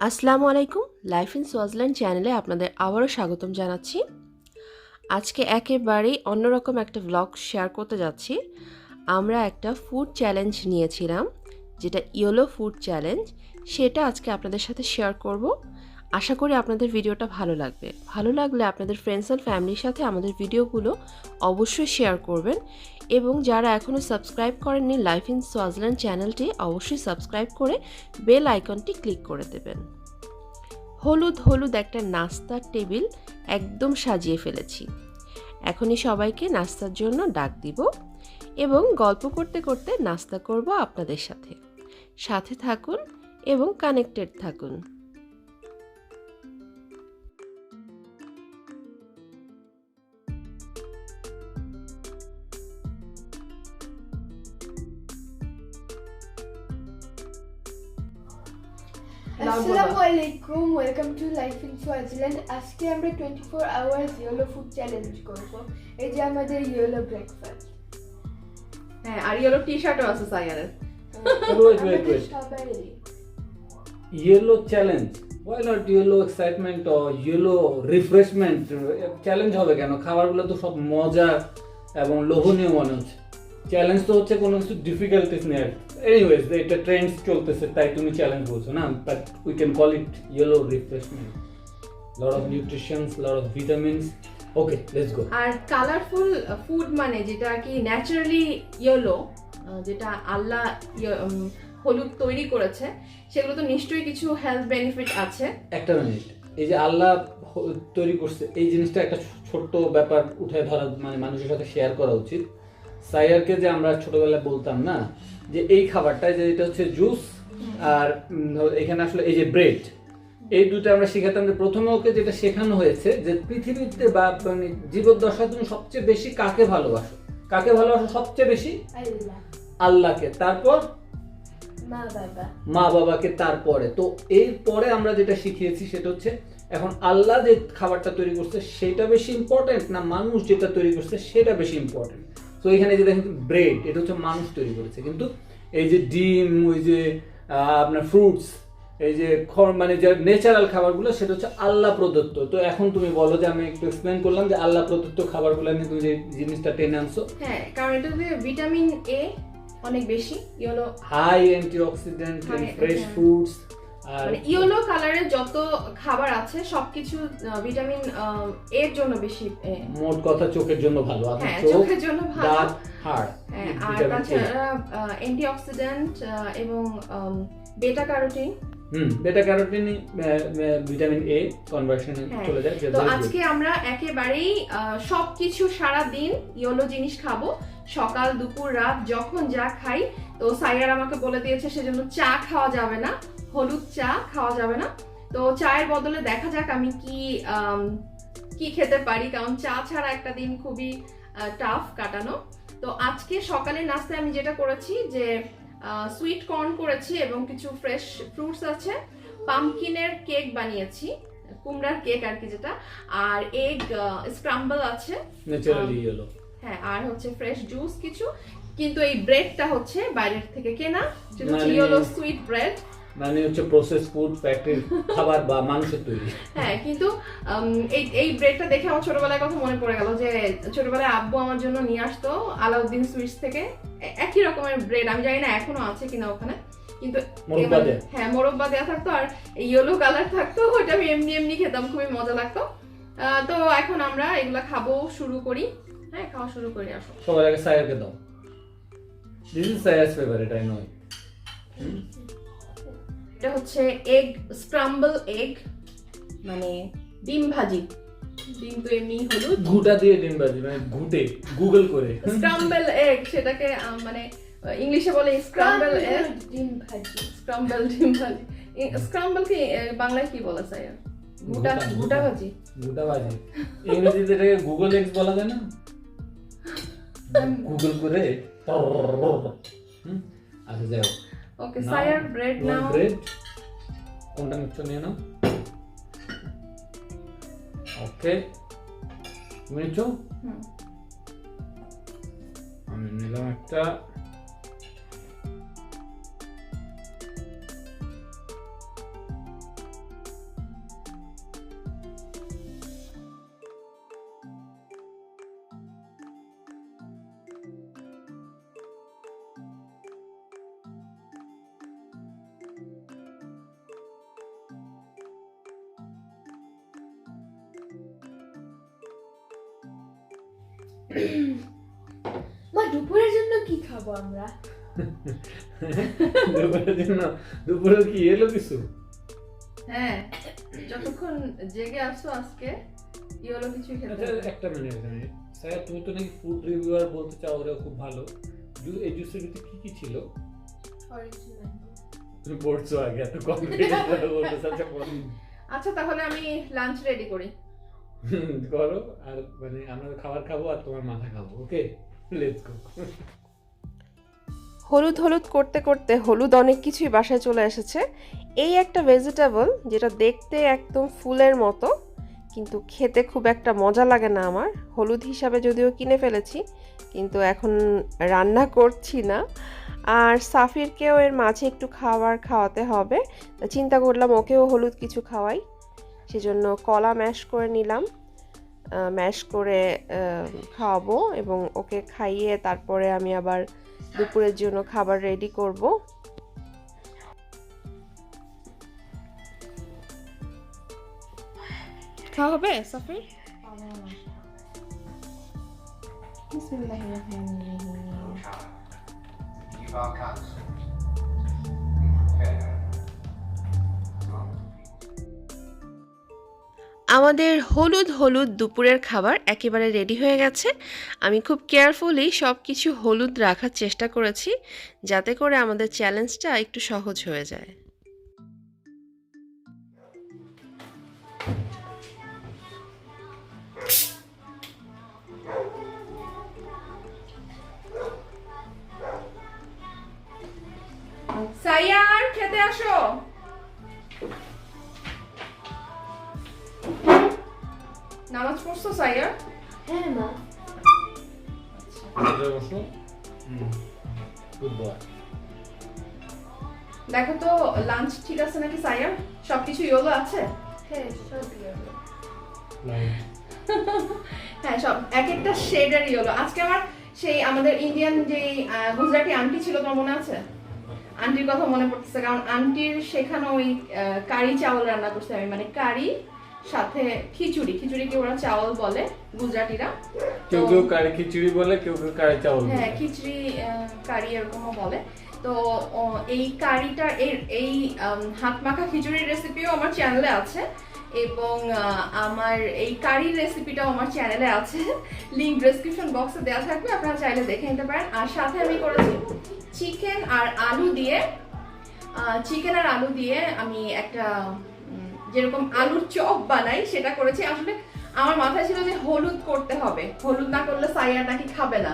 আসসালামু আলাইকুম। Life in Swaziland চ্যানেলে আপনাদের আবারও স্বাগতম জানাচ্ছি। আজকে একেবারেই অন্যরকম একটা ব্লগ শেয়ার করতে যাচ্ছি। আমরা একটা ফুড চ্যালেঞ্জ নিয়েছিলাম, যেটা ইয়েলো ফুড চ্যালেঞ্জ। সেটা আজকে আপনাদের সাথে শেয়ার করব। আশা করি আপনাদের ভিডিওটা ভালো লাগবে। ভালো লাগলে আপনাদের ফ্রেন্ডস অ্যান্ড ফ্যামিলির সাথে আমাদের ভিডিওগুলো অবশ্যই শেয়ার করবেন, এবং যারা এখনও সাবস্ক্রাইব করেননি লাইফ ইন সোয়াজিল্যান্ড চ্যানেলটি অবশ্যই সাবস্ক্রাইব করে বেল আইকনটি ক্লিক করে দেবেন। হলুদ হলুদ একটা নাস্তার টেবিল একদম সাজিয়ে ফেলেছি। এখনই সবাইকে নাস্তার জন্য ডাক দিব এবং গল্প করতে করতে নাস্তা করব আপনাদের সাথে। সাথে থাকুন এবং কানেক্টেড থাকুন। আসসালামু আলাইকুম, welcome to life in Swaziland. আজকে আমরা 24 আওয়ার্স ইয়েলো ফুড চ্যালেঞ্জ করব। এই যে আমাদের ইয়েলো ব্রেকফাস্ট। হ্যাঁ, আর ইয়েলো টি-শার্টও আছে সাইয়ারের। সবাই Yellow challenge. Why not yellow excitement or yellow refreshment? Challenge হবে কেন? খাবারগুলো তো সব মজা এবং লোভনীয় মনে হচ্ছে। চ্যালেঞ্জ তো হচ্ছে কোনো কিছু ডিফিকাল্টিস নেই। এনিওয়েজ এটা ট্রেন্ডস চলতেছে, তাই তুমি চ্যালেঞ্জ বলছো না, but we can call it yellow refreshment. Lot of nutritions, lot of vitamins. Okay, let's go. আর কালারফুল ফুড মানে যেটা আর কি ন্যাচারালি ইয়েলো, যেটা আল্লাহ হলুদ তৈরি করেছে, সেগুলো তো নিশ্চয়ই কিছু হেলথ বেনিফিট আছে। একটা মিনিট, এই যে আল্লাহ তৈরি করছে এই জিনিসটা একটা ছোট্ট ব্যাপার উঠে ধরা, মানে মানুষের সাথে শেয়ার করা উচিত। সাইয়ারকে যে আমরা ছোটবেলায় বলতাম না যে এই খাবারটা, যে এটা হচ্ছে জুস আর এখানে আসলে এই যে ব্রেড, এই দুটো আমরা শেখাতাম। যে প্রথমে ওকে যেটা শেখানো হয়েছে যে পৃথিবীতে বা মানে জীবদ্দশায় তুমি সবচেয়ে বেশি কাকে ভালোবাসো? কাকে ভালোবাসো সবচেয়ে বেশি? আল্লাহকে, তারপর মা বাবাকে, তারপরে। তো এরপরে আমরা যেটা শিখিয়েছি সেটা হচ্ছে এখন আল্লাহ যে খাবারটা তৈরি করছে সেটা বেশি ইম্পর্টেন্ট না মানুষ যেটা তৈরি করছে সেটা বেশি ইম্পর্টেন্ট? তো এখানে যে দেখেন ব্রেড, এটা হচ্ছে মানুষ তৈরি করেছে, কিন্তু এই যে ডিম, ওই যে আপনার ফ্রুটস, এই যে মানে যে ন্যাচারাল খাবারগুলো সেটা হচ্ছে আল্লাহ প্রদত্ত। তো এখন তুমি বলো, যে আমি একটু এক্সপ্লেন করলাম যে আল্লাহ প্রদত্ত খাবারগুলো নিয়ে তুমি যে জিনিসটা টেনে আনছো। হ্যাঁ, কারণ এটাতে ভিটামিন এ অনেক বেশি, yellow high antioxidant, fresh foods, আর মানে ইয়েলো কালারের যত খাবার আছে সবকিছু ভিটামিন এর জন্য বেশি। মোট কথা চোখের জন্য ভালো, হ্যাঁ, চোখ, চোখের জন্য ভালো, দাঁত, হাড়। হ্যাঁ, আর তাছাড়া অ্যান্টিঅক্সিডেন্ট এবং বেটা ক্যারোটিন। বেটা ক্যারোটিন ভিটামিন এ কনভার্সনে চলে যায়। তো আজকে আমরা একেবারেই সবকিছু সারা দিন ইয়েলো জিনিস খাবো, সকাল দুপুর রাত যখন যা খাই। তো সাইয়ার আমাকে বলে দিয়েছে সেজন্য চা খাওয়া যাবে না, হলুদ চা খাওয়া যাবে না। তো চায়ের বদলে দেখা যাক আমি কি খেতে পারি, কারণ চা ছাড়া একটা দিন খুবই টাফ কাটানো। তো আজকে সকালের নাস্তায় আমি যেটা করেছি যে সুইট কর্ন করেছি এবং কিছু ফ্রেশ ফ্রুটস আছে, পামকিনের কেক বানিয়েছি, কুমড়ার কেক আর কি যেটা, আর এগ স্ক্রাম্বল আছে ন্যাচারালি ইয়েলো। হ্যাঁ, আর হচ্ছে ফ্রেশ জুস কিছু। কিন্তু এই ব্রেডটা হচ্ছে বাইরের থেকে কেনা, যেটা হচ্ছে মানে ইয়েলো সুইট ব্রেড, মানে হচ্ছে প্রসেস ফুড, ফ্যাক্টরির খাবার বা মানুষের তৈরি। হ্যাঁ, কিন্তু এই ব্রেডটা দেখে আমার ছোটবেলার কথা মনে পড়ে গেল, যে ছোটবেলায় আব্বু আমার জন্য নিয়ে আসতো আলাউদ্দিন সুইটস থেকে একই রকমের ব্রেড। আমি জানি না এখনো আছে কিনা ওখানে, কিন্তু হ্যাঁ মোরব্বা দেয়া থাকতো আর ইয়েলো কালার থাকতো, ওইটা আমি এমনি এমনি খেতাম, খুবই মজা লাগতো। তো এখন আমরা এগুলা খাবো, শুরু করি। হ্যাঁ, খাওয়া শুরু করি, আসো। সবার আগে সায়ারকে দাও। This is Sayar's favourite, I know. এটা হচ্ছে এগ স্ক্রাম্বল এগ, মানে ডিম ভাজি। ডিম তো এমনি হলুদ, ঘুটা দিয়ে ডিম ভাজি, মানে ঘুটে গুগল করে স্ক্রাম্বল এগ, সেটাকে মানে ইংলিশে বলে স্ক্রাম্বল এগ ডিম ভাজি। স্ক্রাম্বল ডিম ভাজি। স্ক্রাম্বল কি বাংলায় কি বলা যায়? ঘুটা ভাজি। ঘুটা ভাজি ইংরেজিতে এটাকে গুগল এগস বলা যায় না? গুগল করে। আচ্ছা, যাও। ওকে, সায়ার ব্রেড নাও। ব্রেড কোনটা নিচ্ছ নিয়ে নাও। ওকে, তুমি নিচ্ছ? আমি নিলাম একটা। মা দুপুরের জন্য কি খাবো আমরা? দুপুরে কি এলো কিছু? হ্যাঁ, যতক্ষণ জেগে আসো আজকে ইয়েলো কিছু খেতে আচ্ছা, হবে। একটা মিনিট। স্যার, তুমি তো নাকি ফুড রিভিউয়ার বলতে চাও, ওরা খুব ভালো। এই জুসের ভিতরে কি কি ছিল? তুমি পড়ছো আগে, এত কনফিডেন্ট বলতে চাচ্ছ। আচ্ছা, তাহলে আমি লাঞ্চ রেডি করি। করো, আর মানে আমরা খাবার খাবো আর তোমার মাথা খাবো। ওকে, লেটস গো। হলুদ হলুদ করতে করতে হলুদ অনেক কিছুই বাসায় চলে এসেছে। এই একটা ভেজিটেবল যেটা দেখতে একদম ফুলের মতো, কিন্তু খেতে খুব একটা মজা লাগে না আমার। হলুদ হিসাবে যদিও কিনে ফেলেছি, কিন্তু এখন রান্না করছি না। আর সাফিরকেও এর মাঝে একটু খাওয়াতে হবে, তা চিন্তা করলাম ওকেও হলুদ কিছু খাওয়াই। সেজন্য কলা ম্যাশ করে নিলাম, ম্যাশ করে খাওয়াবো এবং ওকে খাইয়ে তারপরে আমি আবার দুপুরের জন্য খাবার রেডি করব। খাওয়া হবে সাফির? আমাদের হলুদ হলুদ দুপুরের খাবার একেবারে রেডি হয়ে গেছে। আমি খুব কেয়ারফুলি সব কিছু হলুদ রাখার চেষ্টা করেছি, যাতে করে আমাদের চ্যালেঞ্জটা একটু সহজ হয়ে যায়। সাইয়ার, খেতে আসো। নামাজ পড়ছো সাইয়ার? হ্যাঁ মা। দেখো তো লাঞ্চ ঠিক আছে নাকি সাইয়ার? সবকিছু ইয়েলো আছে? হ্যাঁ সব ইয়েলো। হ্যাঁ, সব এক একটা শেডের ইয়েলো। আজকে আমার সেই আমাদের ইন্ডিয়ান যে গুজরাটি আন্টি ছিল, তোমার মনে আছে? আন্টির কথা মনে পড়তেছে, কারণ আন্টির সেখানে ওই কারি চাউল রান্না করছে আমি, মানে কারি সাথে খিচুড়িকে ওরা চাউল বলে গুজরাটিরা। কেউ কেউ কারি খিচুড়ি বলে, কেউ কেউ কারি চাউল বলে। হ্যাঁ, খিচুড়ি কারি এরকমও বলে। তো এই কারিটার এই হাত মাখা খিচুড়ির রেসিপিও আমার চ্যানেলে আছে, এবং আমার এই কারির রেসিপিটাও আমার চ্যানেলে আছে। লিংক ডেসক্রিপশন বক্সে দেওয়া থাকবে, আপনারা চাইলে দেখে নিতে পারেন। আর সাথে আমি করেছি চিকেন আর আলু দিয়ে আমি একটা যেরকম আলুর চপ বানাই সেটা করেছি। আসলে আমার মাথায় ছিল যে হলুদ করতে হবে, হলুদ না করলে সাইয়ার নাকি খাবে না,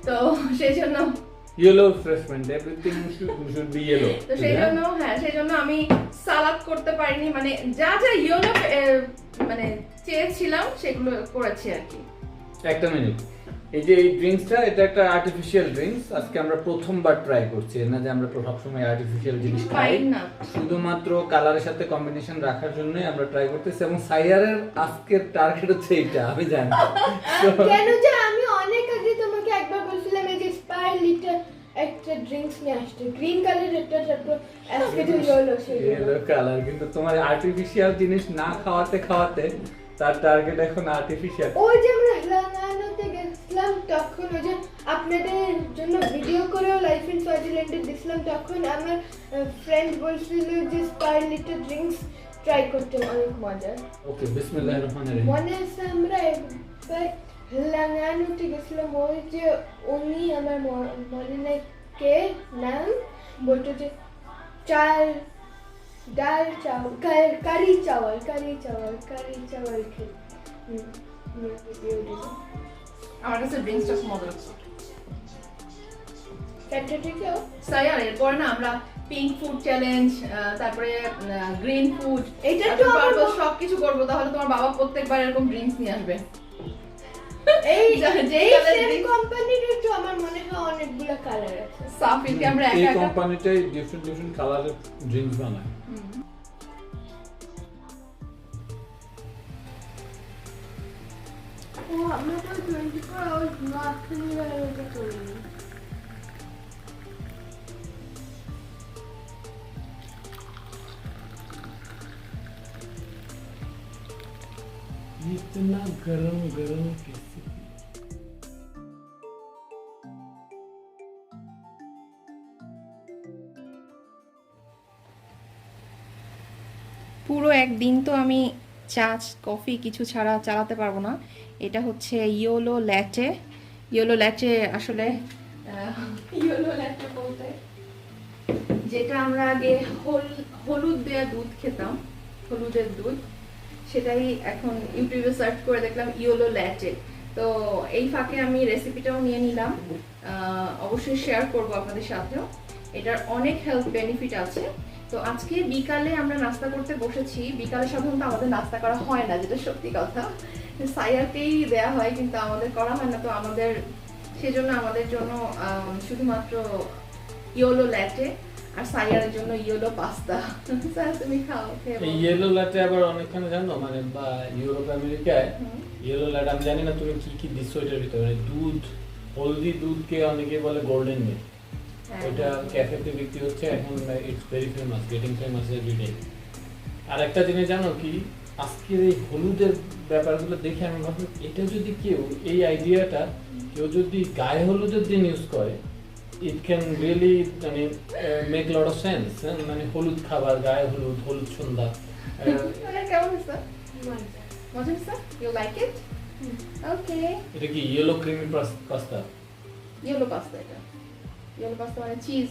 তো সেই জন্য yellow refreshment, everything should be yellow. তো সেই জন্য আমি সালাদ করতে পারিনি, মানে যা ইয়েলো মানে চেয়েছিলাম সেগুলো করেছি আর কি। একটা মিনিট, এই যে এই ড্রিঙ্কসটা, এটা একটা আর্টিফিশিয়াল ড্রিঙ্কস। আজকে আমরা প্রথমবার ট্রাই করছি, না যে আমরা সবসময় আর্টিফিশিয়াল জিনিস খাই। শুধুমাত্র কালারের সাথে কম্বিনেশন রাখার জন্যই আমরা ট্রাই করতেছি, এবং সাইয়ারের আজকের টার্গেট হচ্ছে এইটা, আমি জানি। কেন যে আমি অনেক আগে তোমাকে একবার বলছিলাম এই যে স্পাইরলিটা একটা ড্রিঙ্কস নিয়ে আসছে, গ্রিন কালার একটা, তারপর আজকে যে ইয়েলো কালার, কিন্তু তোমার আর্টিফিশিয়াল জিনিস না খাওয়াতে তার টার্গেট এখন আর্টিফিশিয়াল। ওই যে আমরা লানানোতে গেছিলাম তখন, ওই যে আপনাদের জন্য ভিডিও করেও লাইফ ইন সোয়াজিল্যান্ডে দিছিলাম, তখন আমার ফ্রেন্ড বলছিল যে স্পাইরলিটা ড্রিঙ্কস ট্রাই করতে অনেক মজা। ওকে, বিসমিল্লাহির রহমানির রহিম। মনে আছে আমরা একবার লানানোতে গেছিলাম, ওই যে উনি আমার মনে নাই কে নাম, বলতো যে ডাল চাওয়াল, কারি চাওয়াল আমার কাছে ড্রিঙ্কসটা মজা লাগছে। সাইয়ার এরপরে না আমরা পিঙ্ক ফুড চ্যালেঞ্জ, তারপরে গ্রিন ফুড, এটা তো আমরা সবকিছু করবো। তাহলে তোমার বাবা প্রত্যেকবার এরকম ড্রিঙ্কস নিয়ে আসবে। এই সেম কোম্পানির তো আমার মনে হয় অনেকগুলো কালার আছে। সাফিরকে আমরা এই কোম্পানিটাই ডিফারেন্ট কালারের ড্রিঙ্কস বানায়। ও আমরা তো 24 আওয়ার্স ব্লগ নিয়ে এটা করিনি। इतना गरम गरम कैसे? পুরো একদিন তো আমি চা কফি কিছু ছাড়া চালাতে পারবো না। এটা হচ্ছে ইয়োলো ল্যাটে আসলে ইয়োলো ল্যাটে বলতে যেটা আমরা আগে হলুদ দেয়া দুধ খেতাম, হলুদের দুধ, সেটাই এখন ইউটিউবে সার্চ করে দেখলাম ইয়োলো ল্যাটে। তো এই ফাঁকে আমি রেসিপিটাও নিয়ে নিলাম, অবশ্যই শেয়ার করব আপনাদের সাথেও। এটার অনেক হেলথ বেনিফিট আছে। তো আজকে বিকালে আমরা নাস্তা করতে বসেছি। বিকালে সাধারণত আমাদের নাস্তা করা হয় না, যেটা সত্যি কথা, সাইয়ারকেই দেয়া হয়, কিন্তু আমাদের করা হয় না। তো সেজন্য আমাদের জন্য শুধুমাত্র ইয়োলো ল্যাটে, আর সাইয়ারের জন্য ইয়েলো পাস্তা। স্যার তুমি খাও। এই ইয়েলো ল্যাটে আবার অনেকখানে জানো, মানে বা ইউরোপ আমেরিকায় ইয়েলো ল্যাটে আমি জানি না তুমি কি কি দিচ্ছ এটার ভিতরে, মানে দুধ, হলদি দুধকে অনেকে বলে গোল্ডেন মিল্ক। ওটা ক্যাফেতে বিক্রি হচ্ছে এখন, it's very famous, getting famous every day. আর একটা জিনিস জানো কি, আজকের এই হলুদের ব্যাপারগুলো দেখে আমি ভাবলাম এটা যদি কেউ, এই আইডিয়াটা কেউ যদি গায়ে হলুদের দিন ইউজ করে, it can really make a lot of sense. মানে হলুদ খাবার, গায়ে হলুদ, হলুদ সন্ধ্যা। কেমন হয়েছে? মজা হয়েছে? You like it? Okay. এটা কি yellow creamy pasta? Yellow pasta এটা। ইয়েলো পাস্তা মানে চিজ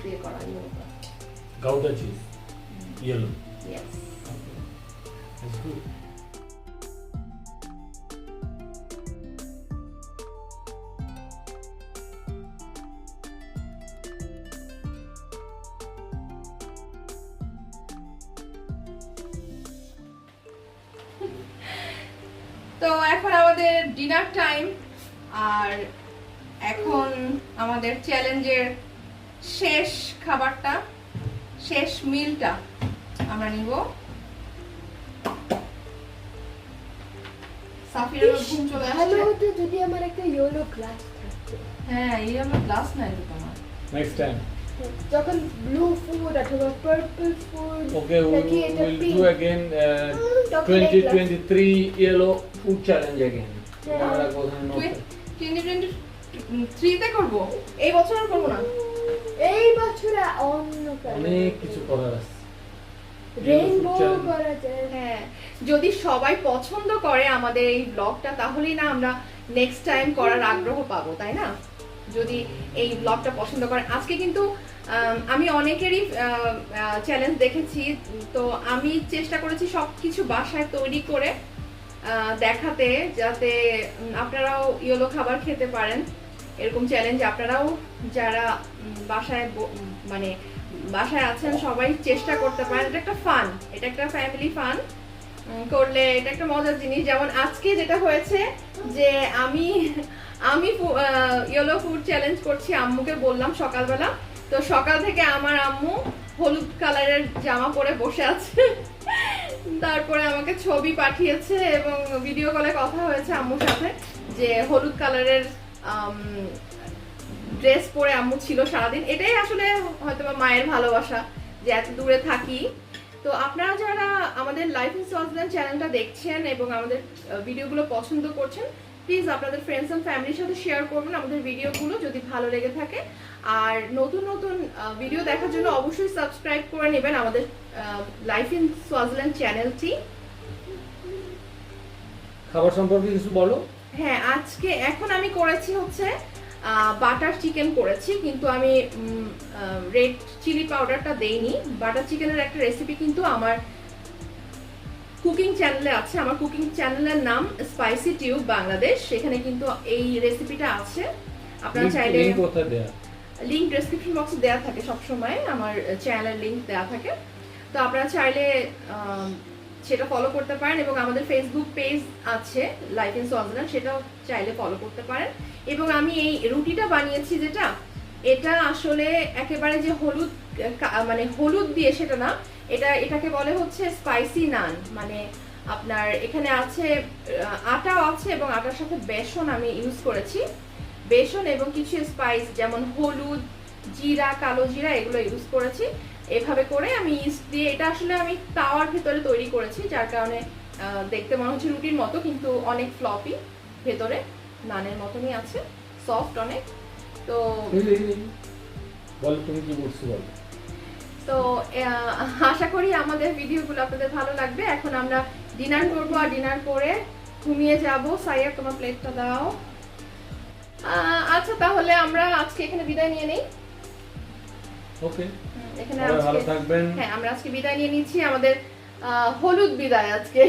দিয়ে করা yellow pasta. Gouda cheese. Yellow. Yes. That's good. তো এখন আমাদের ডিনার টাইম, আর এখন আমাদের চ্যালেঞ্জের শেষ খাবারটা, শেষ মিলটা আমরা নিব। সাফিরের ঘুম চলে ভালো আসছে। হতো যদি আমার একটা ইয়েলো গ্লাস থাকতো। হ্যাঁ, এই আমার গ্লাস নাই তো তোমার। Next time. যখন ব্লু ফুড অথবা পার্পল ফুড, Okay, নাকি এটা we'll pink, do again তখন এই glass- 2023 yellow food challenge again. হ্যাঁ। আমরা কোথায় নোট 2023 তে করব, এই বছর আর করব না। এই বছরে অন্য অনেক কিছু করার আছে। Rainbow Yellow food challenge. করা যায়। হ্যাঁ, যদি সবাই পছন্দ করে আমাদের এই ব্লগটা, তাহলেই না আমরা নেক্সট টাইম করার আগ্রহ পাবো, তাই না? যদি এই ব্লগটা পছন্দ করে। আজকে কিন্তু আমি অনেকেরই চ্যালেঞ্জ দেখেছি, তো আমি চেষ্টা করেছি সবকিছু বাসায় তৈরি করে দেখাতে, যাতে আপনারাও ইয়েলো খাবার খেতে পারেন। এরকম চ্যালেঞ্জ আপনারাও যারা বাসায় মানে বাসায় আছেন সবাই চেষ্টা করতে পারেন। এটা একটা ফান, এটা একটা ফ্যামিলি ফান করলে এটা একটা মজার জিনিস। যেমন আজকে যেটা হয়েছে যে আমি ইয়েলো ফুড চ্যালেঞ্জ করছি, আম্মুকে বললাম সকালবেলা। তো সকাল থেকে আমার আম্মু হলুদ কালারের জামা পরে বসে আছে, তারপরে আমাকে ছবি পাঠিয়েছে এবং ভিডিও কলে কথা হয়েছে আম্মুর সাথে, যে হলুদ কালারের ড্রেস পরে আম্মু ছিল সারাদিন। এটাই আসলে হয়তো মায়ের ভালোবাসা, যে এত দূরে থাকি। তো আপনারা যারা আমাদের লাইফ ইন সোয়াজিল্যান্ড চ্যানেলটা দেখছেন এবং আমাদের ভিডিওগুলো পছন্দ করছেন, প্লিজ আপনাদের ফ্রেন্ডস এন্ড ফ্যামিলির সাথে শেয়ার করবেন আমাদের ভিডিওগুলো যদি ভালো লেগে থাকে। আর নতুন নতুন ভিডিও দেখার জন্য অবশ্যই সাবস্ক্রাইব করে নেবেন আমাদের লাইফ ইন সোয়াজিল্যান্ড চ্যানেলটি। খাবার সম্পর্কে কিছু বলো। হ্যাঁ, এখন আমি করেছি হচ্ছে বাটার চিকেন করেছি, কিন্তু আমি রেড চিলি পাউডারটা দেইনি। বাটার চিকেনের একটা রেসিপি কিন্তু আমার কুকিং চ্যানেলে আছে। আমার কুকিং চ্যানেলের নাম স্পাইসি টিউব বাংলাদেশ, সেখানে কিন্তু এই রেসিপিটা আছে। আপনারা চাইলে লিংক ডেসক্রিপশন বক্সে দেওয়া থাকে, সবসময় আমার চ্যানেলের লিংক দেওয়া থাকে। তো আপনারা চাইলে সেটা ফলো করতে পারেন, এবং আমাদের ফেসবুক পেজ আছে লাইফ ইন সোয়াজিল্যান্ড, সেটাও চাইলে ফলো করতে পারেন। এবং আমি এই রুটিটা বানিয়েছি, যেটা এটা আসলে একেবারে যে হলুদ দিয়ে সেটা না, এটাকে বলে হচ্ছে স্পাইসি নান। মানে আপনার এখানে আছে আটাও আছে, এবং আটার সাথে বেসন আমি ইউজ করেছি, বেসন এবং কিছু স্পাইস যেমন হলুদ, জিরা, কালো জিরা, এগুলো ইউজ করেছি। এভাবে করে আমি ইস্ট দিয়ে, এটা আসলে আমি তাওয়ার ভিতরে তৈরি করেছি, যার কারণে দেখতে মনে হচ্ছে রুটির মতো, কিন্তু অনেক ফ্লপি, ভেতরে নানের মতনই আছে, সফট অনেক। তো বল তুমি কি বলছো বল। তো আশা করি আমাদের ভিডিওগুলো আপনাদের ভালো লাগবে। এখন আমরা ডিনার করবো, আর ডিনার করে ঘুমিয়ে যাব। সাইয়া তোমার প্লেটটা দাও। আচ্ছা, তাহলে আমরা আজকে এখানে বিদায় নিয়ে নেই। ওকে, এখানে সবাই ভালো আজকে থাকবেন। হ্যাঁ, আমরা আজকে বিদায় নিয়ে নিচ্ছি। আমাদের হলুদ বিদায় আজকে।